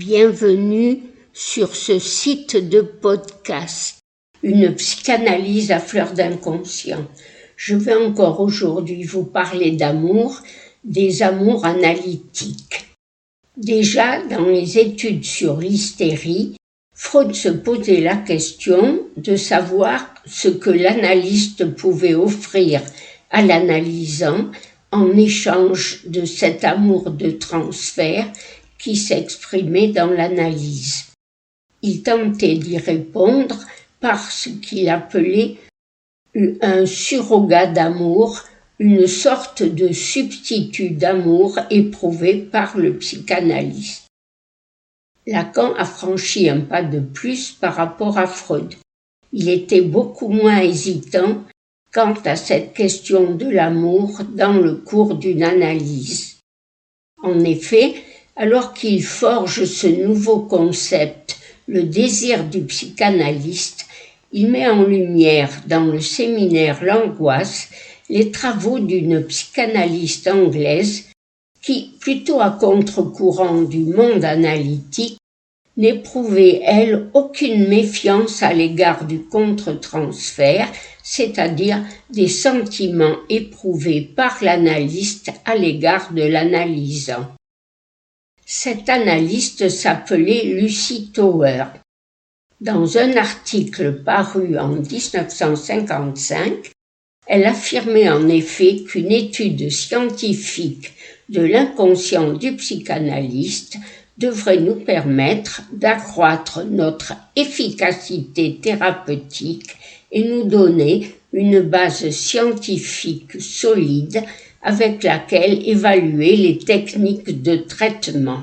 Bienvenue sur ce site de podcast, une psychanalyse à fleur d'inconscient. Je vais encore aujourd'hui vous parler d'amour, des amours analytiques. Déjà, dans les études sur l'hystérie, Freud se posait la question de savoir ce que l'analyste pouvait offrir à l'analysant en échange de cet amour de transfert qui s'exprimait dans l'analyse. Il tentait d'y répondre par ce qu'il appelait un surrogat d'amour, une sorte de substitut d'amour éprouvé par le psychanalyste. Lacan a franchi un pas de plus par rapport à Freud. Il était beaucoup moins hésitant quant à cette question de l'amour dans le cours d'une analyse. En effet, alors qu'il forge ce nouveau concept, le désir du psychanalyste, il met en lumière dans le séminaire L'Angoisse les travaux d'une psychanalyste anglaise qui, plutôt à contre-courant du monde analytique, n'éprouvait, elle, aucune méfiance à l'égard du contre-transfert, c'est-à-dire des sentiments éprouvés par l'analyste à l'égard de l'analysant. Cette analyste s'appelait Lucy Tower. Dans un article paru en 1955, elle affirmait en effet qu'une étude scientifique de l'inconscient du psychanalyste devrait nous permettre d'accroître notre efficacité thérapeutique et nous donner une base scientifique solide avec laquelle évaluer les techniques de traitement.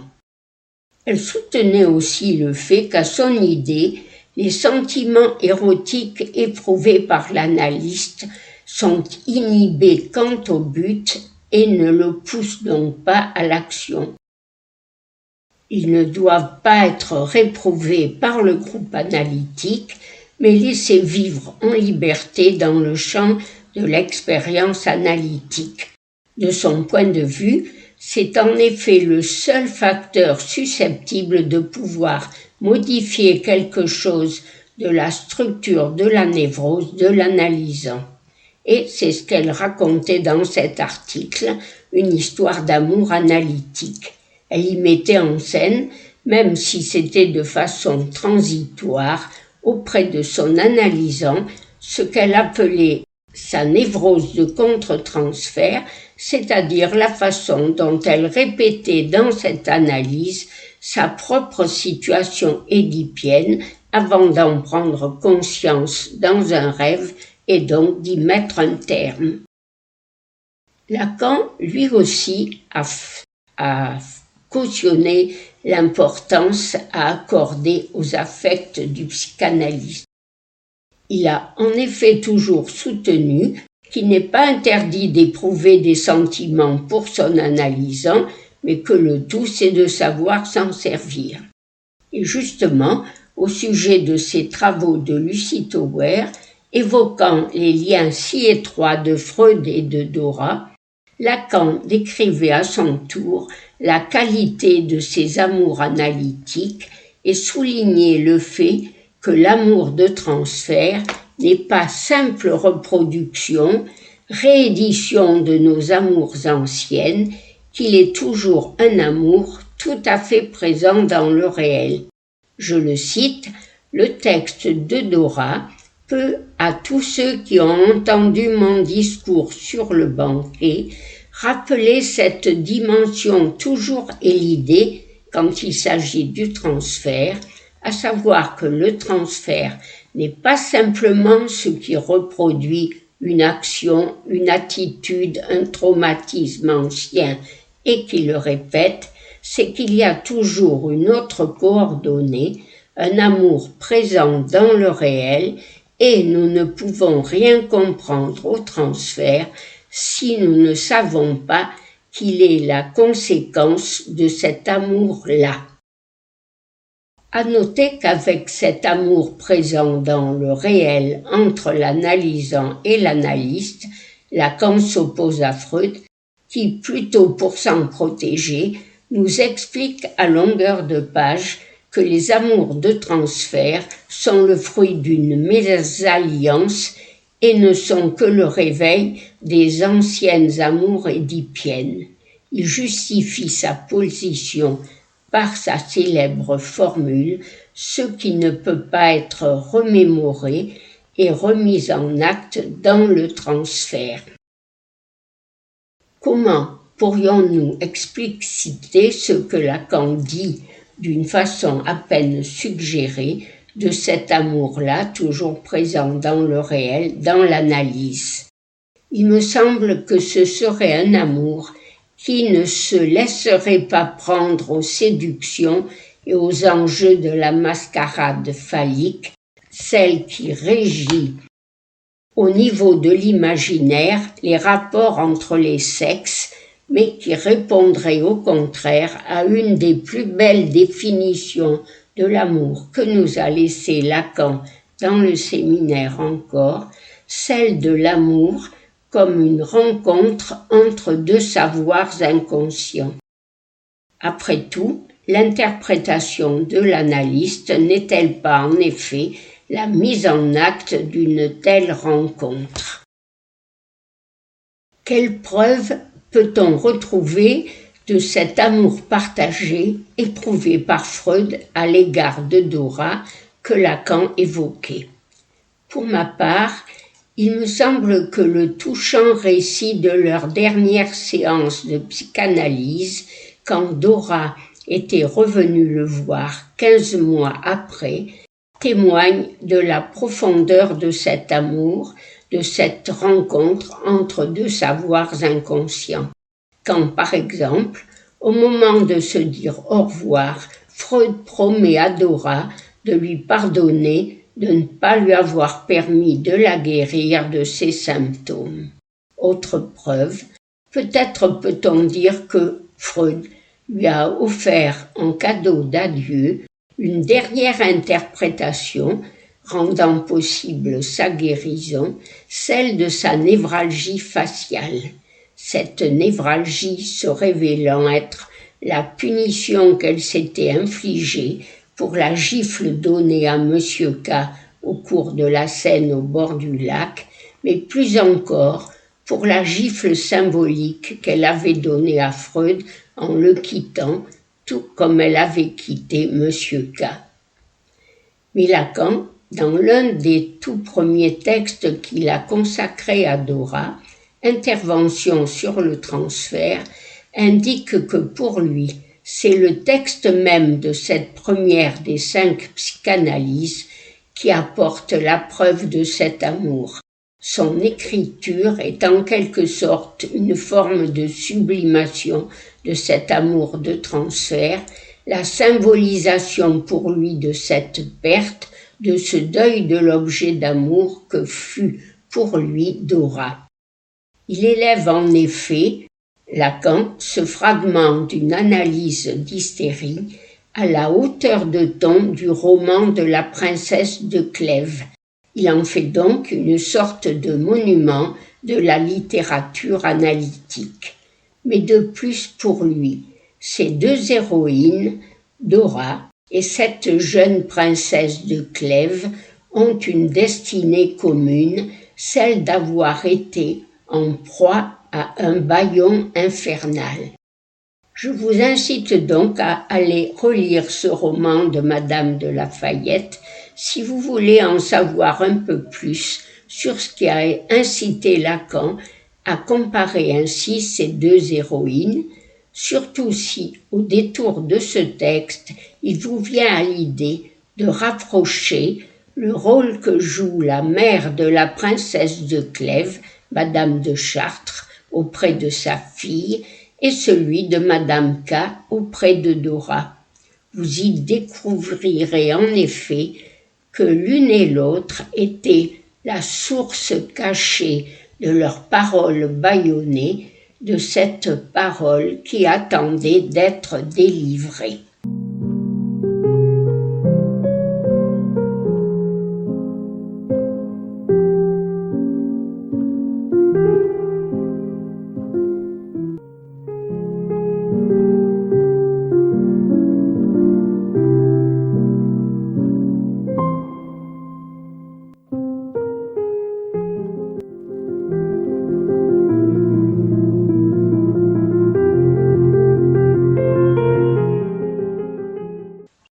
Elle soutenait aussi le fait qu'à son idée, les sentiments érotiques éprouvés par l'analyste sont inhibés quant au but et ne le poussent donc pas à l'action. Ils ne doivent pas être réprouvés par le groupe analytique, mais laissés vivre en liberté dans le champ de l'expérience analytique. De son point de vue, c'est en effet le seul facteur susceptible de pouvoir modifier quelque chose de la structure de la névrose de l'analysant. Et c'est ce qu'elle racontait dans cet article, une histoire d'amour analytique. Elle y mettait en scène, même si c'était de façon transitoire, auprès de son analysant, ce qu'elle appelait sa névrose de contre-transfert, c'est-à-dire la façon dont elle répétait dans cette analyse sa propre situation édipienne avant d'en prendre conscience dans un rêve et donc d'y mettre un terme. Lacan, lui aussi, a cautionné l'importance à accorder aux affects du psychanalyste. Il a en effet toujours soutenu qu'il n'est pas interdit d'éprouver des sentiments pour son analysant, mais que le tout c'est de savoir s'en servir. Et justement, au sujet de ces travaux de Lucy Tower, évoquant les liens si étroits de Freud et de Dora, Lacan décrivait à son tour la qualité de ces amours analytiques et soulignait le fait que l'amour de transfert n'est pas simple reproduction, réédition de nos amours anciennes, qu'il est toujours un amour tout à fait présent dans le réel. Je le cite, le texte de Dora peut, à tous ceux qui ont entendu mon discours sur le banquet, rappeler cette dimension toujours élidée quand il s'agit du transfert, à savoir que le transfert n'est pas simplement ce qui reproduit une action, une attitude, un traumatisme ancien et qui le répète, c'est qu'il y a toujours une autre coordonnée, un amour présent dans le réel et nous ne pouvons rien comprendre au transfert si nous ne savons pas qu'il est la conséquence de cet amour-là. À noter qu'avec cet amour présent dans le réel entre l'analysant et l'analyste, Lacan s'oppose à Freud, qui, plutôt pour s'en protéger, nous explique à longueur de page que les amours de transfert sont le fruit d'une mésalliance et ne sont que le réveil des anciennes amours édipiennes. Il justifie sa position par sa célèbre formule « ce qui ne peut pas être remémoré est remis en acte dans le transfert ». Comment pourrions-nous expliciter ce que Lacan dit d'une façon à peine suggérée de cet amour-là toujours présent dans le réel, dans l'analyse? Il me semble que ce serait un amour qui ne se laisserait pas prendre aux séductions et aux enjeux de la mascarade phallique, celle qui régit au niveau de l'imaginaire les rapports entre les sexes, mais qui répondrait au contraire à une des plus belles définitions de l'amour que nous a laissé Lacan dans le séminaire encore, celle de l'amour comme une rencontre entre deux savoirs inconscients. Après tout, l'interprétation de l'analyste n'est-elle pas en effet la mise en acte d'une telle rencontre? Quelle preuve peut-on retrouver de cet amour partagé éprouvé par Freud à l'égard de Dora que Lacan évoquait? Pour ma part, il me semble que le touchant récit de leur dernière séance de psychanalyse, quand Dora était revenue le voir 15 mois après, témoigne de la profondeur de cet amour, de cette rencontre entre deux savoirs inconscients. Quand, par exemple, au moment de se dire au revoir, Freud promet à Dora de lui pardonner de ne pas lui avoir permis de la guérir de ses symptômes. Autre preuve, peut-être peut-on dire que Freud lui a offert en cadeau d'adieu une dernière interprétation rendant possible sa guérison, celle de sa névralgie faciale. Cette névralgie se révélant être la punition qu'elle s'était infligée pour la gifle donnée à Monsieur K au cours de la scène au bord du lac, mais plus encore pour la gifle symbolique qu'elle avait donnée à Freud en le quittant, tout comme elle avait quitté Monsieur K. Mais Lacan, dans l'un des tout premiers textes qu'il a consacrés à Dora, Intervention sur le transfert, indique que pour lui, c'est le texte même de cette première des 5 psychanalyses qui apporte la preuve de cet amour. Son écriture est en quelque sorte une forme de sublimation de cet amour de transfert, la symbolisation pour lui de cette perte, de ce deuil de l'objet d'amour que fut pour lui Dora. Il élève en effet, Lacan, ce fragment d'une analyse d'hystérie à la hauteur de ton du roman de la princesse de Clèves. Il en fait donc une sorte de monument de la littérature analytique. Mais de plus pour lui, ces 2 héroïnes, Dora et cette jeune princesse de Clèves, ont une destinée commune, celle d'avoir été en proie à un bâillon infernal. Je vous incite donc à aller relire ce roman de Madame de Lafayette si vous voulez en savoir un peu plus sur ce qui a incité Lacan à comparer ainsi ces 2 héroïnes, surtout si, au détour de ce texte, il vous vient à l'idée de rapprocher le rôle que joue la mère de la princesse de Clèves, Madame de Chartres, auprès de sa fille, et celui de Madame K auprès de Dora. Vous y découvrirez en effet que l'une et l'autre étaient la source cachée de leurs paroles bâillonnées, de cette parole qui attendait d'être délivrée.